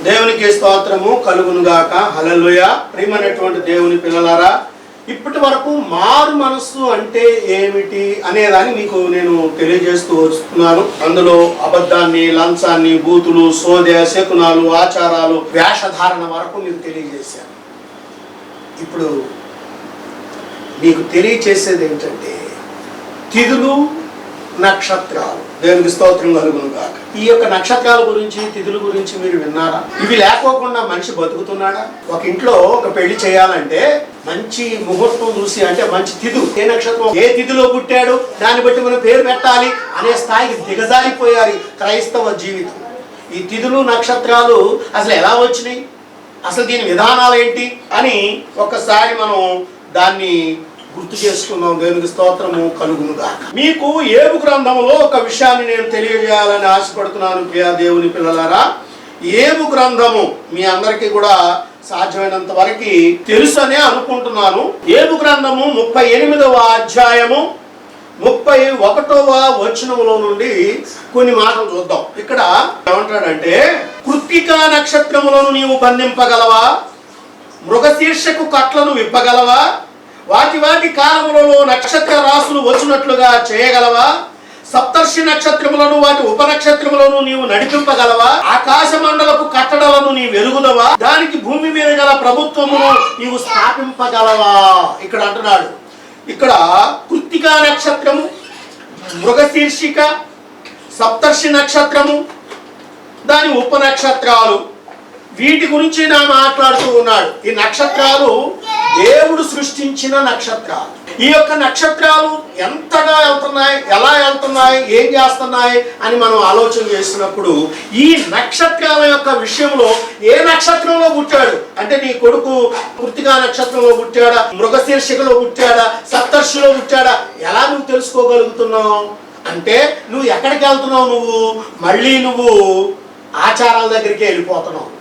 దేవునికి స్తోత్రము కలుగునుగాక. హల్లెలూయా. ప్రియమైనటువంటి దేవుని పిల్లలారా, ఇప్పటి వరకు మారు మనస్సు అంటే ఏమిటి అనేదాన్ని మీకు నేను తెలియజేస్తూ వస్తున్నాను. అందులో అబద్ధాన్ని, లంచాన్ని, బూతులు, సోదె, శకునాలు, ఆచారాలు, వేషధారణ వరకు మీకు తెలియజేశాను. ఇప్పుడు మీకు తెలియచేసేది ఏంటంటే తిథులు, నక్షత్రాలు. దేవునికి స్తోత్రం కలుగునుగాక. ఈ యొక్క నక్షత్రాల గురించి, తిథుల గురించి మీరు విన్నారా? ఇవి లేకోకుండా మనిషి బతుకుతున్నాడా? ఒక ఇంట్లో ఒక పెళ్లి చేయాలంటే మంచి ముహూర్తం చూసి, అంటే మంచి తిథు, ఏ నక్షత్రం ఏ తిథిలో పుట్టాడు దాన్ని బట్టి మనం పేరు పెట్టాలి అనే స్థాయికి దిగజారిపోయారు క్రైస్తవ జీవితం. ఈ తిథులు, నక్షత్రాలు అసలు ఎలా వచ్చినాయి, అసలు దీని విధానాలు ఏంటి అని ఒక్కసారి మనం దాన్ని గుర్తు చేసుకుందాం. దేవునికి స్తోత్రము కలుగునుగా. మీకు యోబు గ్రంథంలో ఒక విషయాన్ని నేను తెలియజేయాలని ఆశపడుతున్నాను ప్రియా దేవుని పిల్లలారా. యోబు గ్రంథము మీ అందరికీ కూడా సాధ్యమైనంత వరకు తెలుసు అనే అనుకుంటున్నాను. యోబు గ్రంథము 38వ అధ్యాయము 31వ వచనములో నుండి కొన్ని మాటలు చూద్దాం. ఇక్కడ ఏమంటాడంటే, కృత్తికా నక్షత్రములను నీవు బంధింపగలవా? మృగశీర్షకు కట్లను విప్పగలవా? వాటి వాటి కాలములలో నక్షత్ర రాసులు వచ్చినట్లుగా చేయగలవా? సప్తర్షి నక్షత్రములను వాటి ఉపనక్షత్రములను నీవు నడిపింపగలవా? ఆకాశ మండలపు కట్టడలను నీవు వెలుగుదవా? దానికి భూమి మీద గల ప్రభుత్వమును నీవు స్థాపింపగలవా? ఇక్కడ అంటున్నాడు. ఇక్కడ కృత్తికా నక్షత్రము, మృగశీర్షిక, సప్తర్షి నక్షత్రము, దాని ఉపనక్షత్రాలు, వీటి గురించి నా మాట్లాడుతూ ఉన్నాడు. ఈ నక్షత్రాలు దేవుడు సృష్టించిన నక్షత్రాలు. ఈ యొక్క నక్షత్రాలు ఎంతగా వెళ్తున్నాయి, ఎలా వెళ్తున్నాయి, ఏం చేస్తున్నాయి అని మనం ఆలోచన చేసినప్పుడు, ఈ నక్షత్రాల యొక్క విషయంలో ఏ నక్షత్రంలో పుట్టాడు అంటే, నీ కొడుకు కృత్తికా నక్షత్రంలో పుట్టాడా, మృగశీర్షికలో పుట్టాడా, సప్తర్షిలో పుట్టాడా, ఎలా నువ్వు తెలుసుకోగలుగుతున్నావు అంటే, నువ్వు ఎక్కడికి వెళ్తున్నావు? మళ్ళీ నువ్వు ఆచారాల దగ్గరికి వెళ్ళిపోతున్నావు.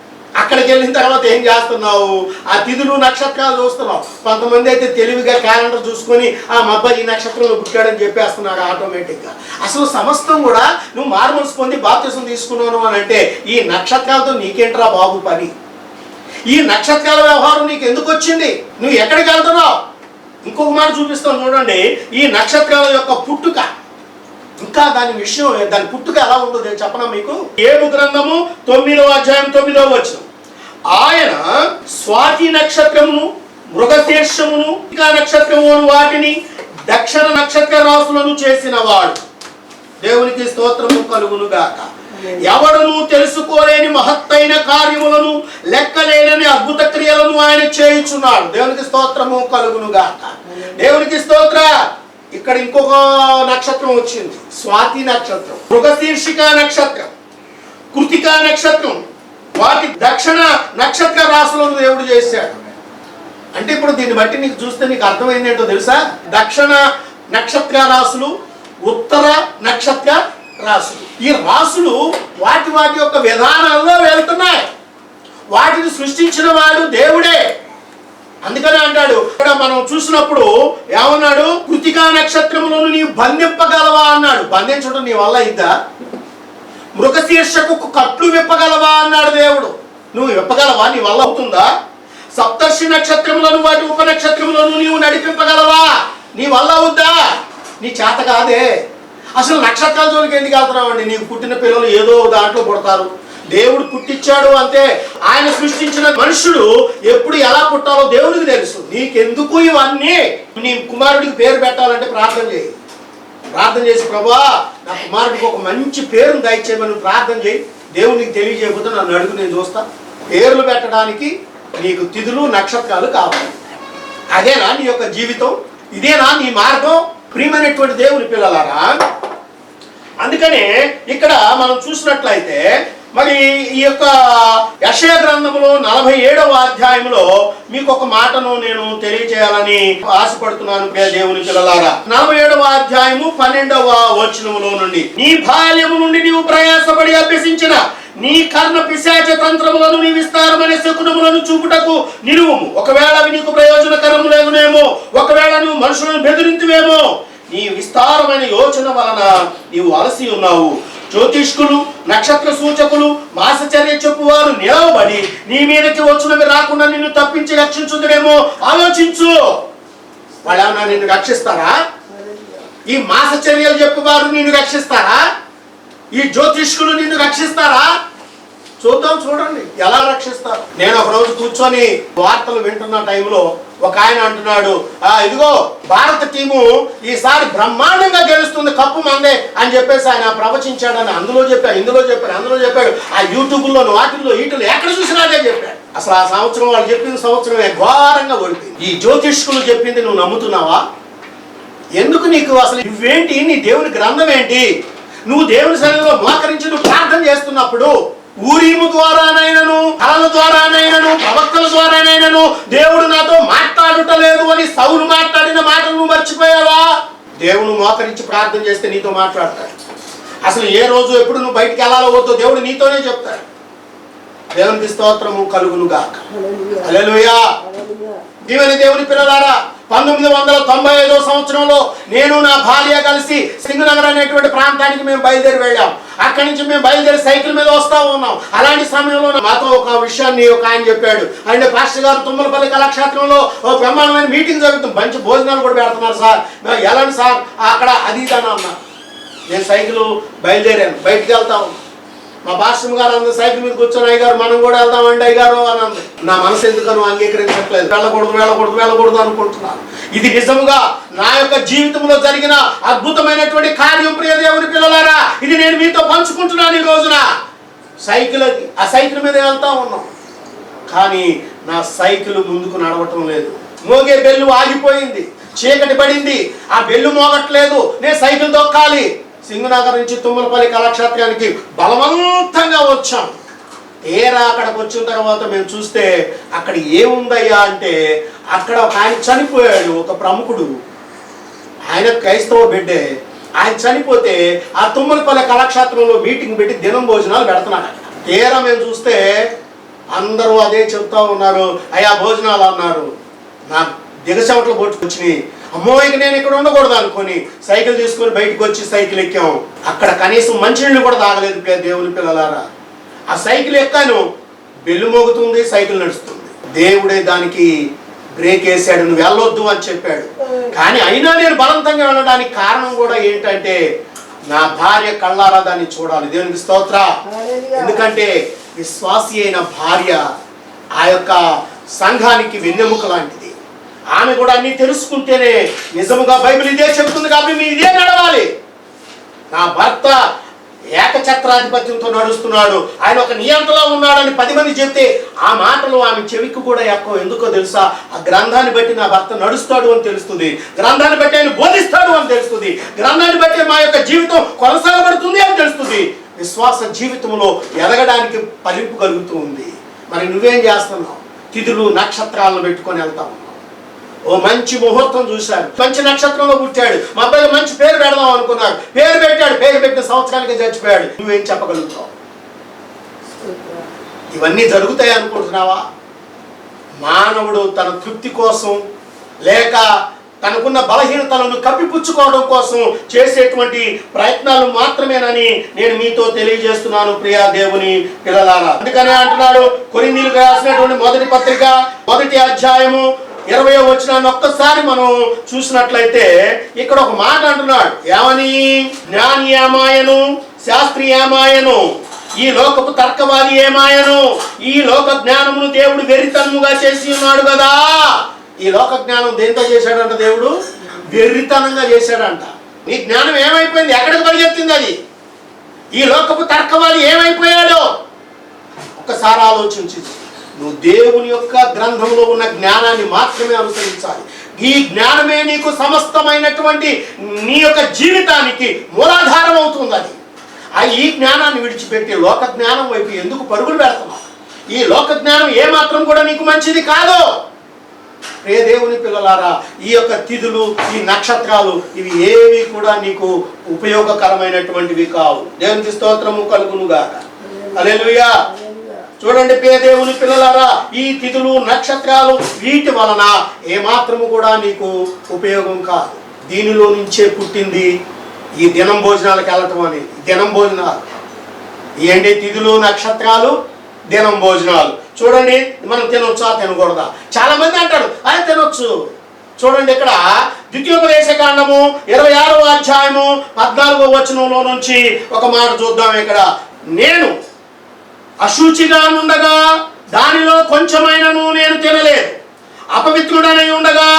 అక్కడికి వెళ్ళిన తర్వాత ఏం చేస్తున్నావు? ఆ తిథులు, నక్షత్రాలు చూస్తున్నావు. కొంతమంది అయితే తెలివిగా క్యాలెండర్ చూసుకొని ఆ అబ్బాయి ఈ నక్షత్రంలో పుట్టాడని చెప్పేస్తున్నాడు ఆటోమేటిక్గా. అసలు సమస్తం కూడా నువ్వు మార్మల్స్ పొంది బాప్తిసం తీసుకున్నాను అని అంటే, ఈ నక్షత్రాలతో నీకేంట్రా బాబు పని? ఈ నక్షత్రాల వ్యవహారం నీకు ఎందుకు వచ్చింది? నువ్వు ఎక్కడికి వెళ్తున్నావు? ఇంకొక మాట చూపిస్తాను చూడండి. ఈ నక్షత్రాల యొక్క పుట్టుక, ఇంకా దాని విషయం, దాని పుట్టుక ఎలా ఉందో నేను చెప్పనా మీకు. యోబు గ్రంథము 9వ అధ్యాయం 9వ వచనం. ఆయన స్వాతి నక్షత్రమును, మృగశీర్షమును, నక్షత్రము వాటిని దక్షిణ నక్షత్ర రాసులను చేసిన వాడు. దేవునికి స్తోత్రము కలుగునుగాక. ఎవడను తెలుసుకోలేని మహత్తైన కార్యములను, లెక్కలేని అద్భుత క్రియలను ఆయన చేయుచున్నాడు. దేవునికి స్తోత్రము కలుగునుగాక. దేవునికి స్తోత్ర. ఇక్కడ ఇంకొక నక్షత్రం వచ్చింది, స్వాతి నక్షత్రం, మృగశీర్షిక నక్షత్రం, కృత్తికా నక్షత్రం, వాటి దక్షిణ నక్షత్ర రాశులను దేవుడు చేశాడు. అంటే ఇప్పుడు దీన్ని బట్టి నీకు చూస్తే నీకు అర్థమైంది ఏంటో తెలుసా? దక్షిణ నక్షత్ర రాశులు, ఉత్తర నక్షత్ర రాశులు. ఈ రాశులు వాటి వాటి యొక్క విధానాల్లో వెళ్తున్నాయి. వాటిని సృష్టించిన వాడు దేవుడే. అందుకనే అంటాడు ఇక్కడ మనం చూసినప్పుడు, ఏమన్నాడు? కృత్తికా నక్షత్రములను నీవు బంధింపగలవా అన్నాడు. బంధించడం నీ వల్ల ఇద్దా? మృగశీర్షకు కట్లు విప్పగలవా అన్నాడు దేవుడు. నువ్వు విప్పగలవా? నీ వల్ల అవుతుందా? సప్తర్షి నక్షత్రములను వాటి ఉపనక్షత్రములను నీవు నడిపింపగలవా? నీ వల్ల అవుద్దా? నీ చేత కాదే. అసలు నక్షత్రాల జోలికి ఎందుకు వెళ్తున్నావు అండి? నీకు పుట్టిన పిల్లలు ఏదో దాంట్లో పుడతారు. దేవుడు పుట్టించాడు అంతే. ఆయన సృష్టించిన మనుషుడు ఎప్పుడు ఎలా పుట్టాలో దేవుడికి తెలుసు. నీకెందుకు ఇవన్నీ? నీ కుమారుడికి పేరు పెట్టాలంటే ప్రార్థన చేయి. ప్రార్థన చేసి, ప్రభువా నా కుమారుడికి ఒక మంచి పేరును దయచేయమని ప్రార్థన చేయి. దేవునికి తెలియజేయకపోతే నన్ను అడుగు, నేను చూస్తా. పేర్లు పెట్టడానికి నీకు తిథులు, నక్షత్రాలు కావాలి. అదేనా నీ యొక్క జీవితం? ఇదేనా నీ మార్గం? ప్రియమైనటువంటి దేవుని పిల్లలారా, అందుకనే ఇక్కడ మనం చూసినట్లయితే, మరి ఈ యొక్క యెషయా గ్రంథంలో 47వ అధ్యాయంలో మీకు ఒక మాటను నేను తెలియజేయాలని ఆశపడుతున్నాను దేవుని పిల్లలారా. 47వ అధ్యాయము 12వ వచనములో నుండి, నీ బాల్యము నుండి నీవు ప్రయాసపడి అభ్యసించిన నీ కర్ణ పిశాచ తంత్రములను నీ విస్తారమైన శకునములను చూపుటకు నిలువుము. ఒకవేళ అవి నీకు ప్రయోజనకరము లేవునేమో, ఒకవేళ నువ్వు మనుషులను బెదిరింతువేమో, నీ విస్తారమైన యోచన వలన నీవు అలసి ఉన్నావు. జ్యోతిష్కులు, నక్షత్ర సూచకులు, మాసచర్య చెప్పువారు నిలవబడి నీ మీదకి వచ్చినవి రాకుండా నిన్ను తప్పించి రక్షించుదురేమో ఆలోచించు. వాళ్ళేమన్నా నిన్ను రక్షిస్తారా? ఈ మాసచర్యలు చెప్పువారు నిన్ను రక్షిస్తారా? ఈ జ్యోతిష్కులు నిన్ను రక్షిస్తారా? చూడండి ఎలా రక్షిస్తారు. నేను ఒక రోజు కూర్చొని వార్తలు వింటున్న టైంలో ఒక ఆయన అంటున్నాడు, ఇదిగో భారత టీము ఈసారి బ్రహ్మాండంగా గెలుస్తుంది, కప్పు మందే అని చెప్పేసి ఆయన ప్రవచించాడని ఇందులో చెప్పాడు. ఆ యూట్యూబ్లో వాటిల్లో వీటిలో ఎక్కడ చూసినా అదే చెప్పాడు. అసలు ఆ సంవత్సరం వాళ్ళు చెప్పిన సంవత్సరమే ఘోరంగా ఓడిపోయింది. ఈ జ్యోతిష్కులు చెప్పింది నువ్వు నమ్ముతున్నావా? ఎందుకు నీకు అసలు ఇవేంటి? నీ దేవుని గ్రంథం ఏంటి? నువ్వు దేవుని సన్నిధిలో మోకరించి నువ్వు ప్రార్థన చేస్తున్నప్పుడు ఊరీము ద్వారానైనను, కళల ద్వారానైనను, ప్రవక్తల ద్వారానైనను దేవుడు నాతో మాట్లాడుటలేదు అని సౌలు మాట్లాడిన మాటలు నువ్వు మర్చిపోయావా? దేవుడు మోకరించి ప్రార్థన చేస్తే నీతో మాట్లాడతాడు. అసలు ఏ రోజు ఎప్పుడు నువ్వు బయటికి వెళ్ళాలో వద్దో దేవుడు నీతోనే చెప్తాడు. దేవునికి స్తోత్రము కలుగును గాక. హల్లెలూయా. దేవుని పిల్లలారా, 1995 సంవత్సరంలో నేను నా భార్య కలిసి సింగనగర్ అనేటువంటి ప్రాంతానికి మేము బయలుదేరి వెళ్ళాం. అక్కడి నుంచి మేము బయలుదేరి సైకిల్ మీద వస్తూ ఉన్నాం. అలాంటి సమయంలో మాతో ఒక విషయాన్ని ఒక ఆయన చెప్పాడు. ఆయన పాస్టర్ గారు తుమ్మలపల్లి కళాక్షేత్రంలో ఒక బ్రహ్మాండమైన మీటింగ్ జరుగుతుంది, మంచి భోజనాలు కూడా పెడుతున్నారు సార్, ఎలాంటి సార్ అక్కడ అది ఇది అని అన్నా. నేను సైకిల్ బయలుదేరాను, బయటికి వెళ్తా ఉన్నాను. మా పాస్టర్ గారు అందరూ సైకిల్ మీద కూర్చొని, అయ్యగారు మనం కూడా వెళ్దామండి అయ్యగారు అని అంది. నా మనసు ఎందుకనో అంగీకరించట్లేదు. వెళ్ళకూడదు అనుకుంటున్నాను. ఇది నిజముగా నా యొక్క జీవితంలో జరిగిన అద్భుతమైనటువంటి కార్యం ప్రియ దేవుని పిల్లలారా. ఇది నేను మీతో పంచుకుంటున్నాను ఈ రోజున. ఆ సైకిల్ మీద వెళ్తా ఉన్నాం, కానీ నా సైకిల్ ముందుకు నడవటం లేదు. మోగే బెల్లు ఆగిపోయింది, చీకటి పడింది, ఆ బెల్లు మోగట్లేదు. నేను సైకిల్ దొక్కాలి. సింగనగర్ నుంచి తుమ్మలపల్లి కళాక్షేత్రానికి బలవంతంగా వచ్చాం. ఏరా అక్కడికి వచ్చిన తర్వాత మేము చూస్తే అక్కడ ఏముందయ్యా అంటే, అక్కడ ఒక ఆయన చనిపోయాడు, ఒక ప్రముఖుడు. ఆయన క్రైస్తవ బిడ్డే. ఆయన చనిపోతే ఆ తుమ్మలపల్లి కళాక్షేత్రంలో మీటింగ్ పెట్టి దినం భోజనాలు పెడుతున్నాడు. ఏరా మేము చూస్తే అందరూ అదే చెప్తా ఉన్నారు, అయ్యా భోజనాలు అన్నారు. నా దిగచవట్లు కొట్టుకొచ్చినాయి. అమ్మో ఇక నేను ఇక్కడ ఉండకూడదు అనుకొని సైకిల్ తీసుకొని బయటకు వచ్చి సైకిల్ ఎక్కాం. అక్కడ కనీసం మంచినీళ్ళు కూడా తాగలేదు దేవుని పిల్లలారా. ఆ సైకిల్ ఎక్కాను, బెల్లు మోగుతుంది, సైకిల్ నడుస్తుంది. దేవుడే దానికి బ్రేక్ వేసాడు, నువ్వు వెళ్ళొద్దు అని చెప్పాడు. కానీ అయినా నేను బలవంతంగా వెళ్ళడానికి కారణం కూడా ఏంటంటే, నా భార్య కళ్ళారా దాన్ని చూడాలి. దేవునికి స్తోత్ర. ఎందుకంటే విశ్వాసి అయిన భార్య ఆ యొక్క సంఘానికి వెన్నెముక లాంటిది. ఆమె కూడా అన్ని తెలుసుకుంటేనే నిజముగా బైబిల్ ఇదే చెబుతుంది కాబట్టి మీరు ఇదే నడవాలి. నా భర్త ఏకఛత్రాధిపత్యంతో నడుస్తున్నాడు, ఆయన ఒక నియంత్రణలో ఉన్నాడని 10 మంది చెప్తే ఆ మాటలు ఆమె చెవికి కూడా ఎక్కువ. ఎందుకో తెలుసా? ఆ గ్రంథాన్ని బట్టి నా భర్త నడుస్తాడు అని తెలుస్తుంది, గ్రంథాన్ని బట్టి ఆయన బోధిస్తాడు అని తెలుస్తుంది, గ్రంథాన్ని బట్టి మా యొక్క జీవితం కొనసాగబడుతుంది అని తెలుస్తుంది. విశ్వాస జీవితంలో ఎదగడానికి ఫలింపు కలుగుతూ ఉంది. మరి నువ్వేం చేస్తున్నావు? తిథులు నక్షత్రాలను పెట్టుకొని వెళ్తావు. ఓ మంచి ముహూర్తం చూశారు, మంచి నక్షత్రంలో పుట్టాడు, మా అబ్బాయికి మంచి పేరు పెడదాం అనుకున్నారు, పేరు పెట్టాడు, పేరు పెట్టిన సంవత్సరానికి చచ్చిపోయాడు. నువ్వేం చెప్పగలుగుతావు? ఇవన్నీ జరుగుతాయి అనుకుంటున్నావా? మానవుడు తన తృప్తి కోసం లేక తనకున్న బలహీనతలను కప్పిపుచ్చుకోవడం కోసం చేసేటువంటి ప్రయత్నాలు మాత్రమేనని నేను మీతో తెలియజేస్తున్నాను ప్రియా దేవుని పిల్లలారా. అందుకనే అంటున్నాడు, కొరింథీయులకు రాసినటువంటి మొదటి పత్రిక 1వ అధ్యాయము 20వ వచనాన్ని ఒక్కసారి మనం చూసినట్లయితే ఇక్కడ ఒక మాట అంటున్నాడు. ఏమని? జ్ఞాని ఏమాయను, శాస్త్రి ఏమాయను, ఈ లోకపు తర్కవాది ఏమాయను, ఈ లోక జ్ఞానమును దేవుడు వెర్రితనముగా చేసి ఉన్నాడు కదా. ఈ లోక జ్ఞానం దేంతో చేశాడంట? దేవుడు వెర్రితనంగా చేశాడంట. నీ జ్ఞానం ఏమైపోయింది? ఎక్కడికి పరిగెత్తింది అది? ఈ లోకపు తర్కవాది ఏమైపోయాడో ఒక్కసారి ఆలోచించి, నువ్వు దేవుని యొక్క గ్రంథంలో ఉన్న జ్ఞానాన్ని మాత్రమే అనుసరించాలి. ఈ జ్ఞానమే నీకు సమస్తమైనటువంటి నీ యొక్క జీవితానికి మూలాధారం అవుతుంది. అది ఈ జ్ఞానాన్ని విడిచిపెట్టి లోక జ్ఞానం వైపు ఎందుకు పరుగులు పెడుతున్నావు? ఈ లోక జ్ఞానం ఏమాత్రం కూడా నీకు మంచిది కాదు. ప్రియ దేవుని పిల్లలారా, ఈ యొక్క తిథులు, ఈ నక్షత్రాలు, ఇవి ఏవి కూడా నీకు ఉపయోగకరమైనటువంటివి కావు. దేవునికి స్తోత్రము కలుగునుగాక. హల్లెలూయా. చూడండి ప్రియ దేవుని పిల్లలారా, ఈ తిథులు నక్షత్రాలు వీటి వలన ఏమాత్రము కూడా నీకు ఉపయోగం కాదు. దీనిలో నుంచే పుట్టింది ఈ దినం భోజనాలకు వెళ్ళటం అని. దినం భోజనాలు ఏంటి? తిథులు నక్షత్రాలు దినం భోజనాలు. చూడండి, మనం తినొచ్చా తినకూడదా? చాలా మంది అంటాడు అది తినొచ్చు. చూడండి, ఇక్కడ ద్వితీయోపదేశ కాండము 26వ అధ్యాయము 14వ వచనంలో నుంచి ఒక మాట చూద్దాం. ఇక్కడ నేను అశుచిగా ఉండగా దానిలో కొంచెమైనను నేను తినలేదు, అపవిత్రుడనై ఉండగా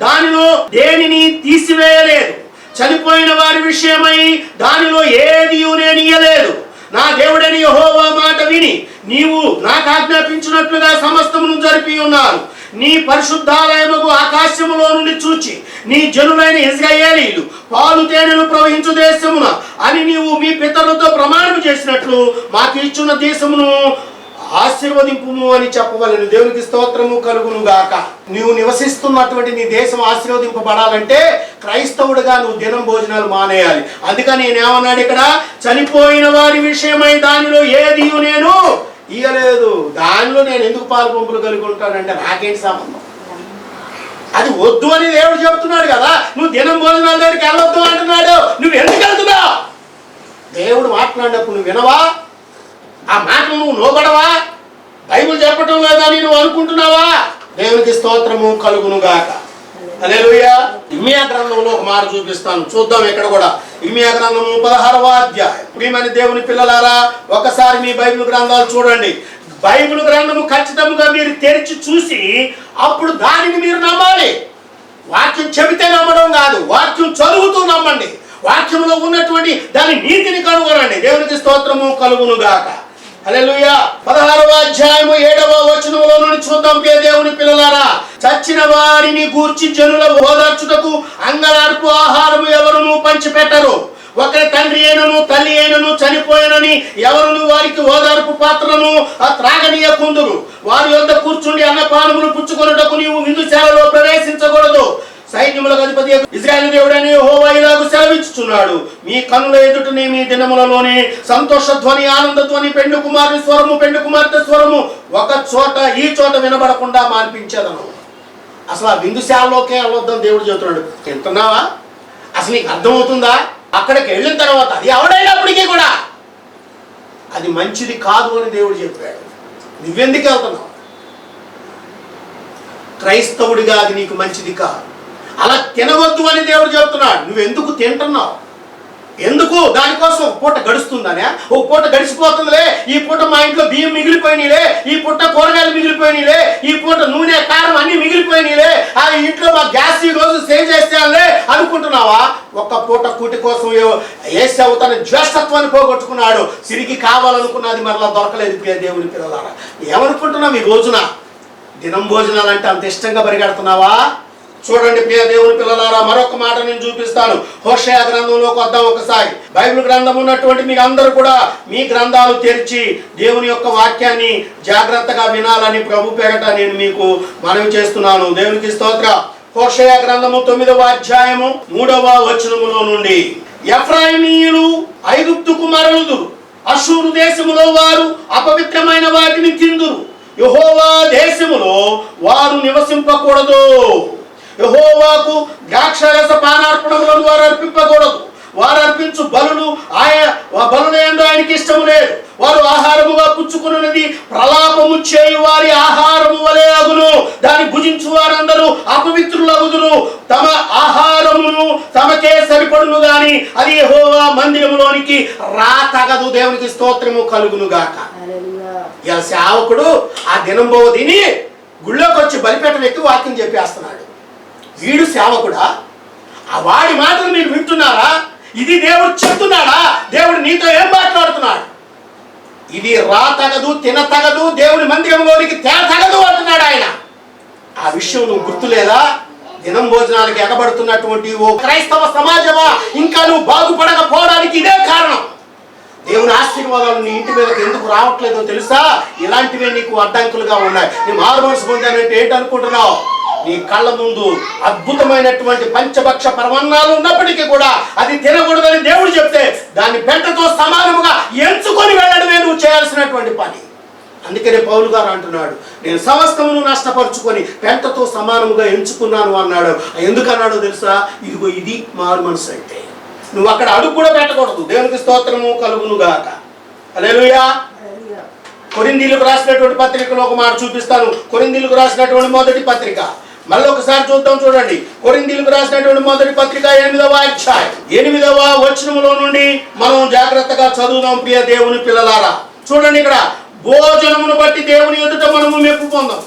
దానిలో దేనిని తీసివేయలేదు, చనిపోయిన వారి విషయమై దానిలో ఏది నేను ఇయ్యలేదు. నా దేవుడని యెహోవా మాట విని నీవు నాకు ఆజ్ఞాపించినట్లుగా సమస్తమును జరిపి ఉన్నారు. నీ పరిశుద్ధాలయముకు ఆకాశములో నుండి చూచి నీ జనులైన ఇశ్రాయేలీయులు పాలు తేనెలు ప్రవహించు దేశమున అని నీవు మీ పితరులతో ప్రమాణం చేసినట్లు మాకు ఇచ్చిన దేశమును ఆశీర్వదింపుము అని చెప్పవలెను. దేవునికి స్తోత్రము కలుగును గాక. నువ్వు నివసిస్తున్నటువంటి నీ దేశం ఆశీర్వదింపబడాలంటే క్రైస్తవుడిగా నువ్వు దినం భోజనాలు మానేయాలి. అందుకని నేనేమన్నాడు ఇక్కడ? చనిపోయిన వారి విషయమై దానిలో ఏది నేను ఇయ్యలేదు. దానిలో నేను ఎందుకు పాలు పంపులు కలిగి ఉంటానంటే నాకేంటి సంబంధం? అది వద్దు అని దేవుడు చెప్తున్నాడు కదా. నువ్వు దినం భోజనాల దగ్గరికి వెళ్ళొద్దు అంటున్నాడు. నువ్వు ఎందుకు వెళ్తున్నావు? దేవుడు మాట్లాడినప్పుడు నువ్వు వినవా? ఆ మాటలు నువ్వు లోబడవా? బైబిల్ చెప్పటం లేదా నువ్వు అనుకుంటున్నావా? దేవునికి స్తోత్రము కలుగును గాక. హల్లెలూయా. ఇర్మియా గ్రంథంలో ఒక మాట చూపిస్తాను, చూద్దాం. ఇక్కడ కూడా ఇర్మియా గ్రంథము 16వ అధ్యాయం. ప్రియమైన దేవుని పిల్లలారా, ఒకసారి మీ బైబిల్ గ్రంథాలు చూడండి. బైబిల్ గ్రంథము ఖచ్చితంగా మీరు తెరిచి చూసి అప్పుడు దానిని మీరు నమ్మాలి. వాక్యం చెబితే నమ్మడం కాదు, వాక్యం చదువుతూ నమ్మండి. వాక్యంలో ఉన్నటువంటి దాని నీతిని కనుగొనండి. దేవునికి స్తోత్రము కలుగును గాక. హల్లెలూయా. 16వ అధ్యాయము 7వ వచనంలో నుండి చూద్దాం. దేవుని పిల్లలారా, చచ్చిన వారిని గూర్చి జనుల ఓదార్చుటకు అంగలార్పు ఆహారము ఎవరును పంచిపెట్టరు. ఒకరి తండ్రి అయినను తల్లి అయినను చనిపోయినని ఎవరును వారికి ఓదార్పు పాత్రను త్రాగనీయకుందురు. వారి యొద్ద కూర్చుండి అన్నపానములు పుచ్చుకొనుటకు నీవు విందుశాలలో ప్రవేశించకూడదు. సైన్యములకు అధిపతి ఇశ్రాయేలు దేవుడని యెహోవా ఇలాగు సెలవిచ్చుచున్నాడు. మీ కనుల ఎదుటనే మీ దినములలోనే సంతోష ధ్వని, ఆనంద ధ్వని, పెండు కుమారుని స్వరము, పెండు కుమార్తె స్వరము ఒక చోట ఈ చోట వినబడకుండా మాన్పించేదను. అసలు ఆ విందుశాలలోకే వెళ్ళొద్దని దేవుడు చెబుతున్నాడు. తింటున్నావా? అసలు నీకు అర్థమవుతుందా? అక్కడికి వెళ్ళిన తర్వాత అది ఎవడైనప్పటికీ కూడా అది మంచిది కాదు అని దేవుడు చెప్పాడు. నువ్వెందుకు వెళ్తున్నావు? క్రైస్తవుడిగా అది నీకు మంచిది కాదు. అలా తినవద్దు అని దేవుడు చెప్తున్నాడు. నువ్వెందుకు తింటున్నావు? ఎందుకు? దానికోసం ఒక పూట గడుస్తుందనే, ఒక పూట గడిచిపోతుందిలే, ఈ పూట మా ఇంట్లో బియ్యం మిగిలిపోయినాయిలే, ఈ పూట కూరగాయలు మిగిలిపోయినాయిలే, ఈ పూట నూనె కారం అన్ని మిగిలిపోయినాయిలే, ఆ ఇంట్లో మా గ్యాస్ ఈ రోజు సేవ్ చేస్తానులే అనుకుంటున్నావా? ఒక్క పూట కూటి కోసం ఏసావు తన జ్యేష్ఠత్వాన్ని పోగొట్టుకున్నాడు. సిరికి కావాలనుకున్నది మరలా దొరకలేదు. దేవుని పిల్లలారా, ఏమనుకుంటున్నావు ఈ రోజున? దినం భోజనాలు అంటే అంత ఇష్టంగా పరిగెడుతున్నావా? చూడండి ప్రియ దేవుని పిల్లలారా, మరొక మాట నేను చూపిస్తాను. హోషేయ గ్రంథంలోకి వద్దాం ఒకసారి. బైబిల్ గ్రంథం ఉన్నటువంటి మీకు అందరూ కూడా మీ గ్రంథాలు తెరిచి దేవుని యొక్క వాక్యాన్ని జాగ్రత్తగా వినాలని ప్రభు పేరట నేను మీకు మనవి చేస్తున్నాను. దేవునికి స్తోత్ర. హోషేయ గ్రంథము 9వ అధ్యాయము 3వ వచనములో నుండి, ఎఫ్రాయిమీయులు ఐగుప్తుకు మరలుదురు, అషూరు దేశములో వారు అపవిత్రమైన వాటిని తిందురు, యెహోవా దేశములో వారు నివసింపకూడదు. యెహోవాకు ద్రాక్షారస పానార్పణములను వారు అర్పింపకూడదు. వారు అర్పించు బలులు బలులందు ఆయనకి ఇష్టము లేదు. వారు ఆహారముగా పుచ్చుకున్నది ప్రలాపము చేయు వారి ఆహారము వలె అగును. దాన్ని భుజించు వారందరూ అపవిత్రులగుదురు. తమ ఆహారమును తమకే సరిపడును గాని అది యెహోవా మందిరములోనికి రాతగదు. దేవునికి స్తోత్రము కలుగును గాక. ఇలా సేవకుడు ఆ దినంబో తిని గుళ్ళోకి వచ్చి బలిపేట ఎక్కి వాక్యం చెప్పేస్తున్నాడు. వీడు సేవకుడా? ఆ వాడి మాటలు మీరు వింటున్నారా? ఇది దేవుడు చెప్తున్నాడా? దేవుడు నీతో ఏం మాట్లాడుతున్నాడు? ఇది తగదు, తినతగదు, దేవుని మందిరంలోనికి తగదు అంటున్నాడు ఆయన. ఆ విషయం నువ్వు గుర్తులేదా? దినం భోజనాలకు ఎగబడుతున్నటువంటి ఓ క్రైస్తవ సమాజమా, ఇంకా నువ్వు బాగుపడకపోవడానికి ఇదే కారణం. దేవుని ఆశీర్వాదాలు నీ ఇంటి మీదకి ఎందుకు రావట్లేదో తెలుసా? ఇలాంటివే నీకు అడ్డంకులుగా ఉన్నాయి. నీ మారు మనసు పొందానంటే ఏంటనుకుంటున్నావు? నీ కళ్ళ ముందు అద్భుతమైనటువంటి పంచభక్ష పరమన్నాలు ఉన్నప్పటికీ కూడా అది తినకూడదని దేవుడు చెప్తే దాన్ని పెంటతో సమానముగా ఎంచుకొని వెళ్ళడమే నువ్వు చేయాల్సినటువంటి పని. అందుకనే పౌలు గారు అంటున్నాడు, నేను సమస్తమును నష్టపరుచుకొని పెంటతో సమానముగా ఎంచుకున్నాను అన్నాడు. ఎందుకన్నాడో తెలుసా? ఇదిగో ఇది మారు మనసు అంటే. నువ్వు అక్కడ అడుగు కూడా పెట్టకూడదు. దేవునికి స్తోత్రము కలుగును గాక. హల్లెలూయా. కొరింథీయులకు రాసినటువంటి పత్రికలో ఒక మాట చూపిస్తాను. కొరింథీయులకు రాసినటువంటి మొదటి పత్రిక మళ్ళీ ఒకసారి చూద్దాం. చూడండి, కొరింథీయులకు రాసినటువంటి మొదటి పత్రిక 8వ అధ్యాయం 8వ వచనములో నుండి మనం జాగ్రత్తగా చదువుదాం. ప్రియ దేవుని పిల్లలారా, చూడండి, ఇక్కడ భోజనమును బట్టి దేవుని ఎదుట మనము మెప్పు పొందాం.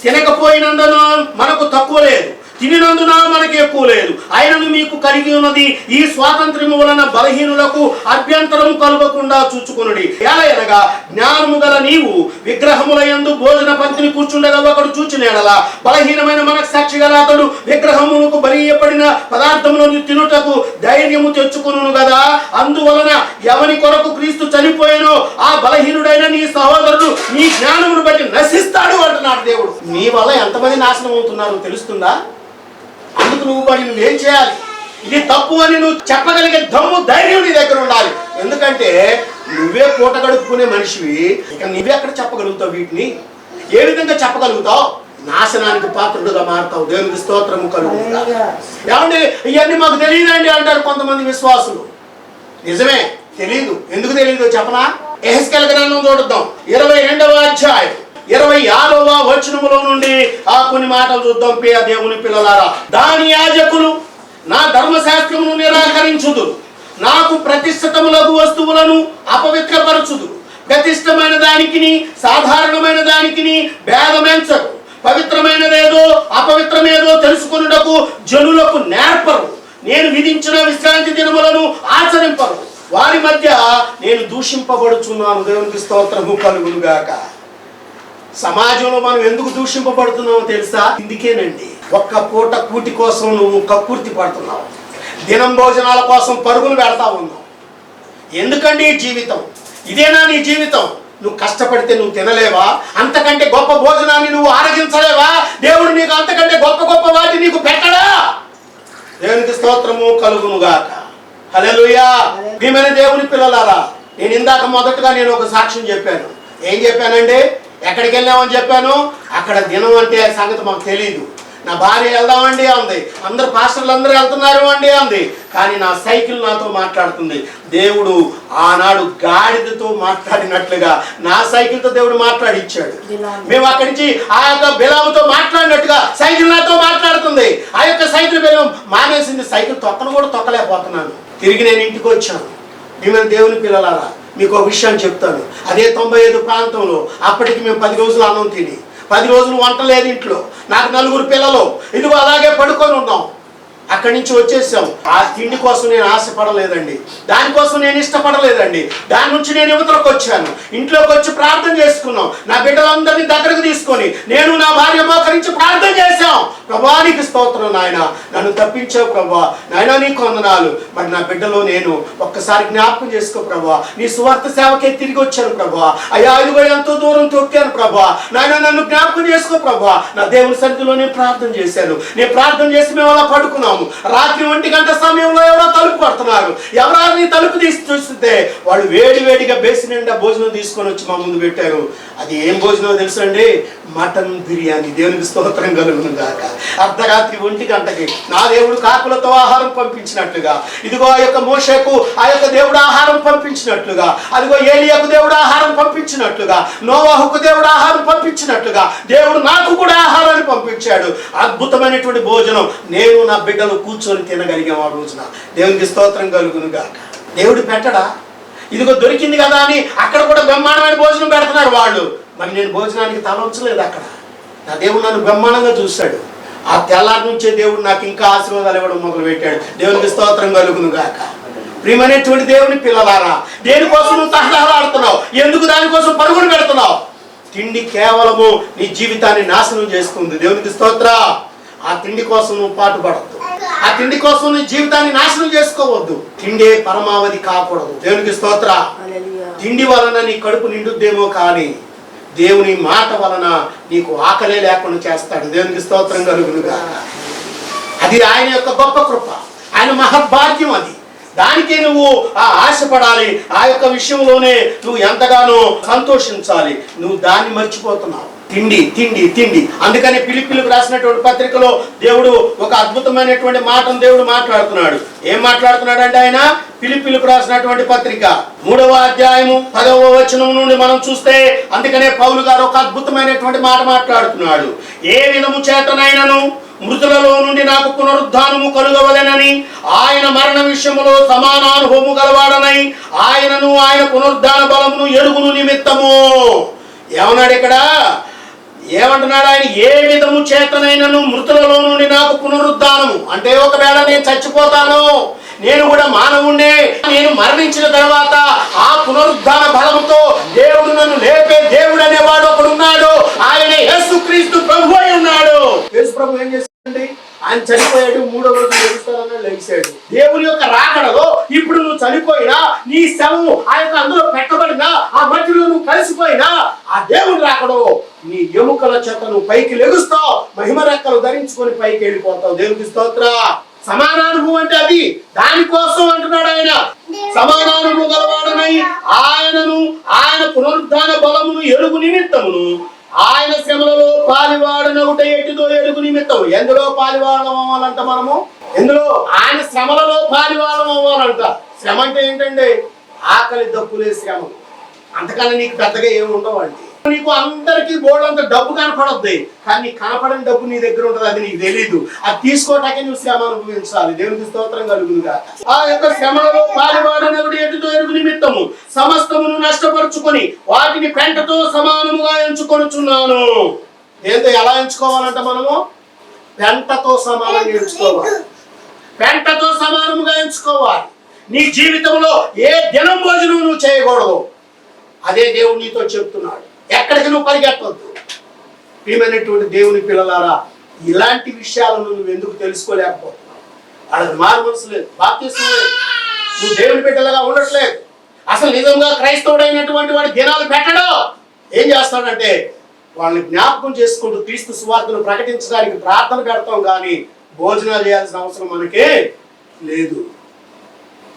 తినకపోయినందున మనకు తక్కువ లేదు, తినినందున మనకి ఎక్కువ లేదు. ఆయనను మీకు కలిగి ఉన్నది ఈ స్వాతంత్ర్యము వలన బలహీనులకు అభ్యంతరము కలుగకుండా చూచుకొనుడి. ఎలాగనగా జ్ఞానము గల నీవు విగ్రహముల యందు భోజన పంక్తిని కూర్చుండగా ఒకడు చూచినేడలా బలహీనమైన మనకు సాక్షి గల అతడు విగ్రహములకు బలియపడిన పదార్థములను తినుటకు ధైర్యము తెచ్చుకొనును కదా. అందువలన ఎవని కొరకు క్రీస్తు చనిపోయానో ఆ బలహీనుడైన నీ సహోదరుడు నీ జ్ఞానమును బట్టి నశిస్తాడు అంటున్నాడు దేవుడు. నీ వల్ల ఎంతమంది నాశనం అవుతున్నారో తెలుస్తుందా? అందుకు నువ్వేం చేయాలి? ఇది తప్పు అని నువ్వు చెప్పగలిగే దమ్ము, ధైర్యం నీ దగ్గర ఉండాలి. ఎందుకంటే నువ్వే పూట గడుపుకునే మనిషివి. ఇక నువ్వే అక్కడ చెప్పగలుగుతావు. వీటిని ఏ విధంగా చెప్పగలుగుతావు? నాశనానికి పాత్రుడుగా మారుతావు. దేవునికి స్తోత్రము కలుగుతా. ఏమండి, ఇవన్నీ మాకు తెలియదండి అంటారు కొంతమంది విశ్వాసులు. నిజమే, తెలియదు. ఎందుకు తెలియదు చెప్పనా? యెహెజ్కేలు గ్రంథం చూద్దాం. 22వ అధ్యాయం 26వ వచనములో నుండి ఆ కొన్ని మాటలు చూద్దాం. ప్రియ దేవుని పిల్లలారా, దాని యాజకులు నా ధర్మశాస్త్రమును నిరాకరించుదురు, నాకు ప్రతిష్ఠితములకు వస్తువులను అపవిత్రపరచుదురు. ప్రతిష్టమైన దానికిని సాధారణమైన దానికిని భేదమెంచరు. పవిత్రమైనదేదో అపవిత్రమేదో తెలుసుకొనుటకు జనులకు నేర్పరు. నేను విధించిన విశ్రాంతి దినములను ఆచరింపరు. వారి మధ్య నేను దూషింపబడుచున్నాను. దేవునికి స్తోత్రము కలుగును గాక. సమాజంలో మనం ఎందుకు దూషింపబడుతున్నామో తెలుసా? ఇందుకేనండి. ఒక్క పూట కూటి కోసం నువ్వు కక్కుర్తి పడుతున్నావు, దినం భోజనాల కోసం పరుగులు పెడతా ఉన్నావు. ఎందుకండి ఈ జీవితం? ఇదేనా నీ జీవితం? నువ్వు కష్టపడితే నువ్వు తినలేవా? అంతకంటే గొప్ప భోజనాన్ని నువ్వు ఆరగించలేవా? దేవుడు నీకు అంతకంటే గొప్ప గొప్ప వాటి నీకు పెట్టడా? దేవునికి స్తోత్రము కలుగును గాక. హల్లెలూయా. ప్రియమైన దేవుని పిల్లలారా, నేను ఇందాక మొదటగా ఒక సాక్ష్యం చెప్పాను. ఏం చెప్పానండి? ఎక్కడికి వెళ్ళామని చెప్పాను. అక్కడ దినం అంటే సంగతి మాకు తెలియదు. నా భార్య వెళ్దామండి అంది, అందరు పాస్టర్లు అందరూ వెళ్తున్నారు అండి అంది. కానీ నా సైకిల్ నాతో మాట్లాడుతుంది. దేవుడు ఆనాడు గాడిదతో మాట్లాడినట్లుగా నా సైకిల్తో దేవుడు మాట్లాడిచ్చాడు. మేము అక్కడి నుంచి ఆ యొక్క బిలాముతో మాట్లాడినట్టుగా సైకిల్ నాతో మాట్లాడుతుంది. ఆ యొక్క సైకిల్ బిలం మానేసింది. సైకిల్ తొక్కను కూడా తొక్కలేకపోతున్నాను. తిరిగి నేను ఇంటికి వచ్చాను. మేము దేవుని పిల్లలారా, మీకు ఒక విషయాన్ని చెప్తాను. అదే 95 ప్రాంతంలో అప్పటికి మేము 10 రోజులు అన్నం తిని 10 రోజులు వంట లేదు ఇంట్లో. నాకు 4 పిల్లలు. ఇదిగో అలాగే పడుకొని ఉన్నాం. అక్కడి నుంచి వచ్చేసాం. ఆ తిండి కోసం నేను ఆశపడలేదండి, దానికోసం నేను ఇష్టపడలేదండి. దాని నుంచి నేను యువతలకు వచ్చాను. ఇంట్లోకి వచ్చి ప్రార్థన చేసుకున్నాం. నా బిడ్డలందరినీ దగ్గరకు తీసుకొని నేను నా భార్య మోకరించి ప్రార్థన చేశాం. ప్రభానికి స్తోత్రం నాయన, నన్ను తప్పించావు ప్రభా. నాయన నీకు వందనాలు. మరి నా బిడ్డలో నేను ఒక్కసారి జ్ఞాపకం చేసుకో ప్రభా. నీ సువార్త సేవకే తిరిగి వచ్చాను ప్రభా. అయ్యా ఇదిగో ఎంతో దూరం తొక్కాను ప్రభా. నాయన నన్ను జ్ఞాపకం చేసుకో ప్రభా. నా దేవుని సన్నిధిలో నేను ప్రార్థన చేశాను. నేను ప్రార్థన చేసి మేము అలా పడుకున్నాము. రాత్రి 1 గంట సమయంలో ఎవరో తలుపు పడుతున్నారు. ఎవరాన్ని తలుపు తీసి చూస్తే వాళ్ళు వేడిగా బేసి నిండా భోజనం తీసుకొని వచ్చి మా ముందు పెట్టారు. అది ఏం భోజనం తెలుసండి? మటన్ బిర్యానీ. దేవునికి స్తోత్రం కలుగును గాక. అర్ధరాత్రి 1 గంటకి నా దేవుడు కాకులతో ఆహారం పంపించినట్లుగా, ఇదిగో ఆ యొక్క మోషేకు ఆ యొక్క దేవుడు ఆహారం పంపించినట్లుగా, అదిగో ఏలియాకు దేవుడు ఆహారం పంపించినట్లుగా, నోవాహుకు దేవుడు ఆహారం పంపించినట్లుగా దేవుడు నాకు కూడా ఆహారాన్ని పంపించాడు. అద్భుతమైనటువంటి భోజనం నేను నా బిడ్డలు కూర్చొని తినగలిగాం ఆ రోజున. దేవునికి స్తోత్రం కలుగును గాక. దేవుడు పెట్టడా? ఇదిగో దొరికింది కదా అని అక్కడ కూడా బ్రహ్మాండమైన భోజనం పెడుతున్నారు వాళ్ళు. మరి నేను భోజనానికి తల ఉంచలేదు. అక్కడ నా దేవుడు నన్ను బ్రహ్మాండంగా చూశాడు. ఆ తెల్లారి నుంచే దేవుడు నాకు ఇంకా ఆశీర్వాదాలు ఇవ్వడం మొదలు పెట్టాడు. దేవునికి స్తోత్రం కలుగును గాక. ప్రియమైనటువంటి దేవుని పిల్లలారా, దేనికోసం నువ్వు తహతహలాడుతున్నావు? ఎందుకు దానికోసం పరుగులు పెడుతున్నావు? తిండి కేవలము నీ జీవితాన్ని నాశనం చేస్తుంది. దేవునికి స్తోత్ర. ఆ తిండి కోసం నువ్వు పాటుపడద్దు. ఆ తిండి కోసం నీ జీవితాన్ని నాశనం చేసుకోవద్దు. తిండే పరమావధి కాకూడదు. దేవునికి స్తోత్ర. తిండి వలన నీ కడుపు నిండుద్దేమో కానీ దేవుని మాట వలన నీకు ఆకలే లేకుండా చేస్తాడు. దేవునికి స్తోత్రం కలుగునుగా. అది ఆయన యొక్క గొప్ప కృప, ఆయన మహద్భాగ్యం. అది దానికే నువ్వు ఆశపడాలి. ఆ యొక్క విషయంలోనే నువ్వు ఎంతగానో సంతోషించాలి. నువ్వు దాన్ని మర్చిపోతున్నావు. తిండి తిండి తిండి. అందుకని ఫిలిప్పీలకు రాసినటువంటి పత్రికలో దేవుడు ఒక అద్భుతమైనటువంటి మాటను దేవుడు మాట్లాడుతున్నాడు. ఏం మాట్లాడుతున్నాడు అంటే ఆయన ఫిలిప్పీలకు రాసినటువంటి పత్రిక 3వ అధ్యాయము 10వ వచనం నుండి మనం చూస్తే, అందుకనే పౌలు గారు ఒక అద్భుతమైనటువంటి మాట మాట్లాడుతున్నాడు. ఏ విధము చేతనైనను మృతులలో నుండి నాకు పునరుద్ధానము కలుగవలెనని ఆయన మరణ విషయములో సమానానుభవము గలవాడనై ఆయనను ఆయన పునరుద్ధాన బలమును ఎరుగును నిమిత్తము. ఏమన్నాడు ఇక్కడ? ఏమంటున్నాడు ఆయన? ఏ విధము చేతనైనను మృతులలో నుండి నాకు పునరుద్ధానము అంటే, ఒకవేళ నేను చచ్చిపోతాను, నేను కూడా మానవుణ్ణే, నేను మరణించిన తర్వాత ఆ పునరుద్ధాన బలముతో దేవుడు నన్ను లేపే దేవుడు అనేవాడు ఒకడు ఉన్నాడు. ఆయన యేసుక్రీస్తు ప్రభు అయి ఉన్నాడు. యేసు ప్రభు ఏం చేశాడండి? ఆయన చనిపోయాడు, 3వ రోజు లెగుస్తానని లెగిశాడు. దేవుని యొక్క రాకడలో ఇప్పుడు నువ్వు చనిపోయినా, నీ శవము ఆ యొక్క అందులో పెట్టబడినా, ఆ మట్టిలో నువ్వు కలిసిపోయినా, ఆ దేవుని రాకడో నీ ఎముకల చేత నువ్వు పైకి లెగుస్తావు, మహిమ రెక్కలు ధరించుకొని పైకి వెళ్ళిపోతావు. దేవునికి స్తోత్ర. సమానానుభవం అంటే అది. దానికోసం అంటున్నాడు ఆయన, సమానానుభవం గలవాడనై ఆయనను ఆయన పునరుద్ధాన బలమును ఎరుగు నిమిత్తమును ఆయన శ్రమలలో పాలివాడనొకట ఎటుదో ఎరుగు నిమిత్తం. ఎందులో పాలివాడడం అవ్వాలంట మనము? ఎందులో? ఆయన శ్రమలలో పాలివాడడం అవ్వాలంట. శ్రమ అంటే ఏంటండి? ఆకలి దప్పులే శ్రమ. అంతకన్నా నీకు పెద్దగా ఏమి ఉండవండి. నీకు అందరికీ బోర్డంత డబ్బు కనపడద్ది, కానీ నీకు కనపడని డబ్బు నీ దగ్గర ఉంటుంది. అది నీకు తెలీదు. అది తీసుకోవటానికి నువ్వు శ్రమ అనుభవించాలి. దేవునికి స్తోత్రం కలుగునుగా. ఆ యొక్క శ్రమలలో పాలివాడనొకటి ఎటుదో ఎరుగు నిమిత్తము సమస్తమును నష్టపరుచుకొని వాటిని పెంటతో సమానముగా ఎంచుకొనుచున్నాను. ఏంటో ఎలా ఎంచుకోవాలంట మనము? పెంటతో సమానంగా ఎంచుకోవాలి. పెంటతో సమానముగా ఎంచుకోవాలి. నీ జీవితంలో ఏ దినం భోజనం నువ్వు చేయకూడదు. అదే దేవుడు నీతో చెప్తున్నాడు. ఎక్కడికి నువ్వు పరిగెట్టవద్దు. ప్రియమైనటువంటి దేవుని పిల్లలారా, ఇలాంటి విషయాలను నువ్వు ఎందుకు తెలుసుకోలేకపోతున్నావు? వాళ్ళకి మారు మనసు లేదు, బాప్తిసం లేదు, నువ్వు దేవుని బిడ్డలుగా ఉండట్లేదు. అసలు నిజంగా క్రైస్తవుడైనటువంటి వాడి దినాలు పెట్టడం ఏం చేస్తాడంటే, వాళ్ళని జ్ఞాపకం చేసుకుంటూ క్రీస్తు సువార్తను ప్రకటించడానికి ప్రార్థన పెడతాం, కానీ భోజనాలు చేయాల్సిన అవసరం మనకే లేదు.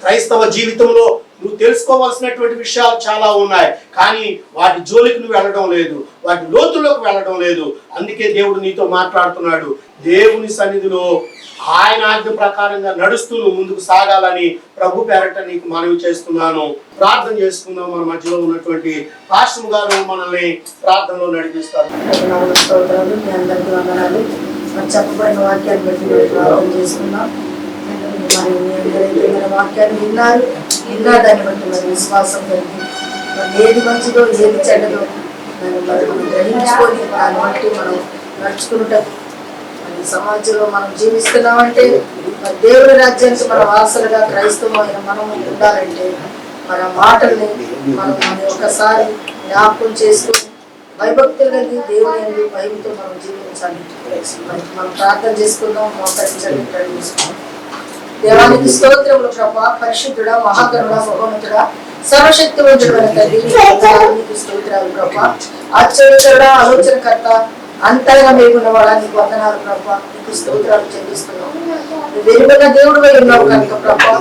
క్రైస్తవ జీవితంలో నువ్వు తెలుసుకోవాల్సినటువంటి విషయాలు చాలా ఉన్నాయి, కానీ వాటి జోలికి నువ్వు వెళ్ళడం లేదు, వాటి లోతుల్లోకి వెళ్ళడం లేదు. అందుకే దేవుడు నీతో మాట్లాడుతున్నాడు. దేవుని సన్నిధిలో ఆయన ఆజ్ఞ ప్రకారంగా నడుస్తూ నువ్వు ముందుకు సాగాలని ప్రభు పేరట నీకు మనవి చేస్తున్నాను. ప్రార్థన చేసుకుందాం. మన మధ్యలో ఉన్నటువంటి పాస్టర్ గారు మనల్ని ప్రార్థనలో నడిపిస్తారు. చెప్పబడిన వాక్యాన్ని బట్టి ప్రార్థన చేసుకున్నాం. మరి ఎవరైతే మన వాక్యాన్ని విన్నారు, దాన్ని బట్టి మరి విశ్వాసం కలిగి ఏది మంచిదో ఏది చెడ్డదో దాన్ని మరి మనం గ్రహించుకొని దాన్ని బట్టి మనం నడుచుకుంటాం. మరి సమాజంలో మనం జీవిస్తున్నామంటే, మరి దేవుడి రాజ్యానికి మన వారసులుగా క్రైస్తవమైన మనం ఉండాలంటే మన మాటల్ని మనం ఒకసారి జ్ఞాపకం చేసుకుని భయభక్తులు కలిగి దేవుని భయంతో మనం జీవించాలి. మరి మనం ప్రార్థన చేసుకుందాం, మోకరించండి, ప్రవేశిస్తాం. దేవానికి స్తోత్రములు ప్రభా. పరిశుద్ధుడా, మహాకరుడా, మహోన్నతుడా, సర్వశక్తివంతుడైన తండ్రి నీకు స్తోత్రాలు ప్రభా. ఆశ్చర్యకరుడా, ఆలోచనకర్త, అంతగా మేలున్నవాడా, నీకు వందనాలు ప్రభా. నీకు స్తోత్రాలు చెల్లిస్తున్నాం. వెలుగున్న దేవుడు ఉన్నావు కనుక ప్రభా,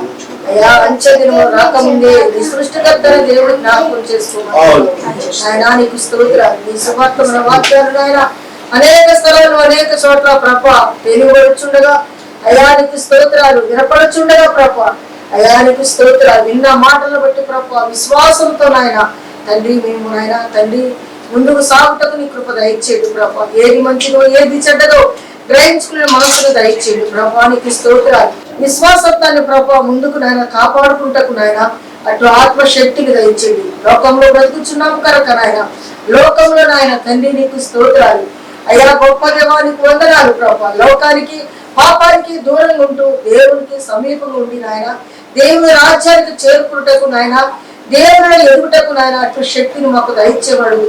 అయ్యా అంచె దినము రాకముందే నీ సృష్టికర్తన దేవుడు జ్ఞాపకం చేసుకోవాలి. ఆయన నీకు స్తోత్రాలు. నీ సువార్తమైన వాక్యాలు ఆయన అనేక స్థలాలు అనేక చోట్ల ప్రభా వెలువడుచుండగా అయానికి స్తోత్రాలు వినపడుచుండగా ప్రభా, అయానికి స్తోత్రాలు విన్న మాటలను బట్టి ప్రభా విశ్వాసంతో నాయన తండ్రి మేము నాయన తండ్రి ముందుకు సాగుటకు నీ కృప దయచేయండి ప్రభా. ఏది మంచిదో ఏది చెడ్డదో గ్రహించుకునే మనసును దయచేయండి ప్రభా. నీకు స్తోత్రాలు. విశ్వాసత్వాన్ని ప్రభా ముందుకు నాయన కాపాడుకుంటకు నాయన అటు ఆత్మశక్తిని దయచేయండి. లోకంలో బ్రతుకుచున్నాము కనుక నాయన లోకంలో నాయన తండ్రి నీకు స్తోత్రాలు. అయ్యా గొప్ప దేవానికి వందనాలు ప్రభా. లోకానికి పాపానికి దూరంగా ఉంటూ దేవునికి సమీపంగా ఉండి నాయన దేవుని రాజ్యానికి చేరుకుంటకు నాయన దేవుని ఎదుగుటకు నాయన అటు శక్తిని మాకు దయచేవాడు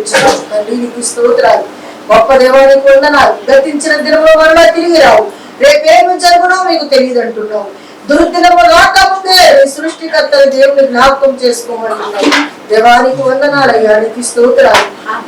తండ్రి నీకు స్తోత్రాలు. గొప్ప దేవానికి వందనాలు. గతించిన దినముల వల్ల తిరిగి రావు, రేపేమి జరుగునో మీకు తెలియదు అంటున్నావు. దుర్దినము రాకముందే సృష్టికర్త దేవుని జ్ఞాపకం చేసుకోమంటున్నావు. దేవానికి వందనాలయ్యా, నీకు స్తోత్రాలు.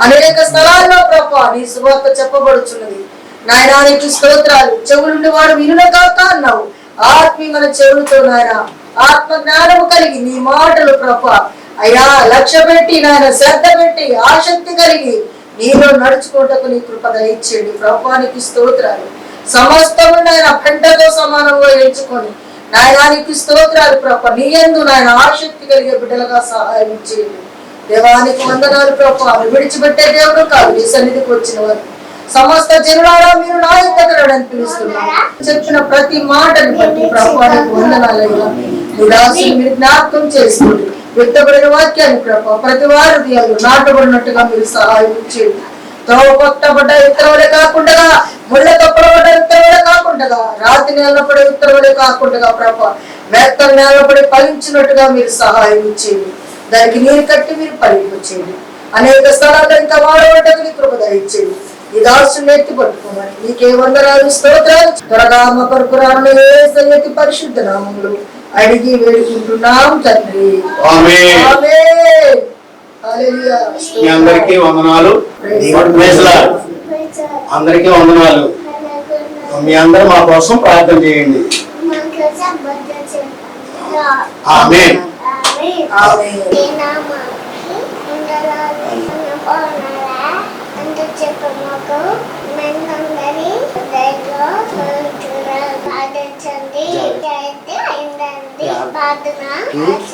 అనేక స్థలాల్లో ప్రభా నీ సువార్త చెప్పబడుచున్నది నాయనానికి స్తోత్రాలు. చెవులుండి వాడు వినుల కాక అన్నావు. ఆత్మీయమైన చెవులతో నాయన ఆత్మ జ్ఞానము కలిగి నీ మాటలు ప్రభా అయ్యా లక్ష్య పెట్టి నాయన శ్రద్ధ పెట్టి ఆసక్తి కలిగి నీలో నడుచుకుంటకు నీ కృప దయచేయండి. ప్రభువానికి స్తోత్రాలు. సమస్తము నాయన పెంటతో సమానంగా ఎంచుకొని నాయనానికి స్తోత్రాలు ప్రభ. నీ యందు నాయన ఆసక్తి కలిగే బిడ్డలుగా సహాయం చేయండి. దేవానికి వందనాలు ప్రభు. విడిచిపెట్టే దేవుడు కాదు. నీ సన్నిధికి వచ్చిన వారు సమస్త జనులారా మీరు నా యొక్కకు పిలుస్తున్నారు. చెప్పిన ప్రతి మాటని బట్టి ప్రభువానికి వందనాలయ్యా. మీ దాసుని మీరు జ్ఞాపకం చేసుకోండి. వ్యక్తపడిన వాక్యాన్ని ప్రభు ప్రతి వారు నాటబడినట్టుగా మీరు సహాయం చేయండి. త్రోవ కొట్టబడ్డ విత్తనములే కాకుండా, ముళ్ళ తప్పబడ్డ విత్తనములే కాకుండా, రాతి నేలపడే విత్తనములే కాకుండా ప్రభ మెత్తలు నేలపడి ఫలించినట్టుగా మీరు సహాయం చేయండి. దానికి నీరు కట్టి మీరు ఫలింపచేయండి. అనేక స్థలాల్లో ఇంకా వాడబడ్డకు నీ కృప దయచేయండి. ఈ దాసుని ఎత్తి పట్టుకోమని నీకే వందనాలు స్తోత్రాలు. త్వరగా మా కొరకు రానున్న యేసు పరిశుద్ధ నామములు అడిగి వేడుకుంటున్నాం తండ్రి. ఆమేన్. హల్లెలూయా. మీ అందరికీ వందనాలు. అందరికీ వందనాలు. మీ అందరూ మా కోసం ప్రార్థన చేయండి. ఆమేన్. ప్రార్థన